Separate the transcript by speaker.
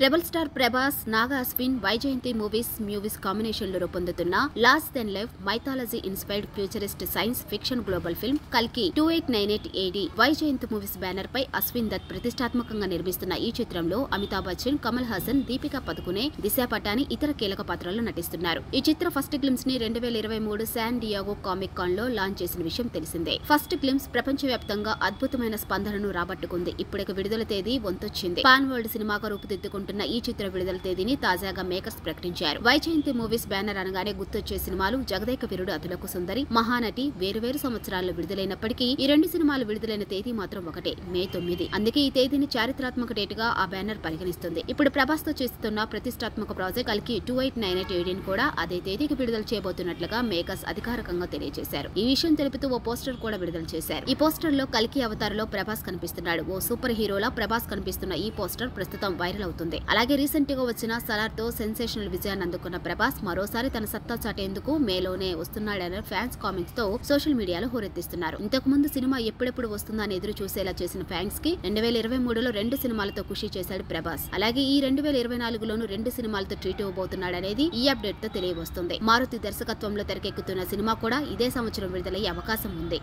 Speaker 1: Rebel star Prabhas, Naga Ashwin, Vyjayanthi movies combination లో రూపొందుతున్న last than life mythology inspired futurist science fiction global film కల్కి 2898 AD Vyjayanthi movies banner పై అశ్విన్ దత్ ప్రతిష్టాత్మకంగా నిర్మిస్తున్న ఈ చిత్రంలో అమితాబ్ బచ్చన్, కమల్ హాసన్, దీపికా పదుకునే, దిశా పటాని ఇతర కీలక పాత్రల్లో నటిస్తున్నారు. ఈ చిత్ర ఫస్ట్ గ్లిమ్స్ ని 2023 శాన్ డియాగో కామిక్ కాన్ లో లాంచ్ చేసిన విషయం తెలిసిందే. ఫస్ట్ గ్లిమ్స్ ప్రపంచవ్యాప్తంగా అద్భుతమైన స్పందనను రాబట్టుకుంది. ఇప్పటికి విడుదల తేదీ వంతొచ్చింది. పాన్ వరల్డ్ సినిమాగా రూపుదిద్దుకుంటున్న ఈ చిత్ర విడుదల తేదీని తాజాగా మేకర్స్ ప్రకటించారు. వైజయంతి మూవీస్ బ్యానర్ అనగానే గుర్తొచ్చే సినిమాలు జగదేక వీరుడు, అతులకు సుందరి, మహానటి వేరువేరు సంవత్సరాల్లో విడుదలైనప్పటికీ ఈ రెండు సినిమాలు విడుదలైన తేదీ మాత్రం ఒకటే, మే 9. అందుకే ఈ తేదీని చారిత్రాత్మక డేట్ గా ఆ బ్యానర్ పరిగణిస్తుంది. ఇప్పుడు ప్రభాస్ తో చేస్తున్న ప్రతిష్టాత్మక ప్రాజెక్ట్ కల్కి 2898 AD కూడా అదే తేదీకి విడుదల చేయబోతున్నట్లుగా మేకర్స్ అధికారికంగా తెలియజేశారు. ఈ విషయం తెలుపుతూ ఓ పోస్టర్ కూడా విడుదల చేశారు. ఈ పోస్టర్ లో కల్కి అవతారంలో ప్రభాస్ కనిపిస్తున్నాడు. ఓ సూపర్ హీరోలా ప్రభాస్ కనిపిస్తున్న ఈ పోస్టర్ ప్రస్తుతం వైరల్ అవుతుంది. అలాగే రీసెంట్ గా వచ్చిన సలార్ తో సెన్సేషనల్ విజయాన్ని అందుకున్న ప్రభాస్ మరోసారి తన సత్తా చాటేందుకు మేలోనే వస్తున్నాడనే ఫ్యాన్స్ కామెంట్స్ తో సోషల్ మీడియాలో హోరెత్తిస్తున్నారు. ఇంతకు ముందు సినిమా ఎప్పుడెప్పుడు వస్తుందని ఎదురు చూసేలా చేసిన ఫ్యాన్స్ కి 2023లో 2 సినిమాలతో ఖుషి చేశాడు ప్రభాస్. అలాగే ఈ 2024లోనూ 2 సినిమాలతో ట్రీట్ ఇవ్వబోతున్నాడనేది ఈ అప్డేట్ తో తెలియవస్తుంది. మారుతి దర్శకత్వంలో తెరకెక్కుతున్న సినిమా కూడా ఇదే సంవత్సరం విడుదలయ్యే అవకాశం ఉంది.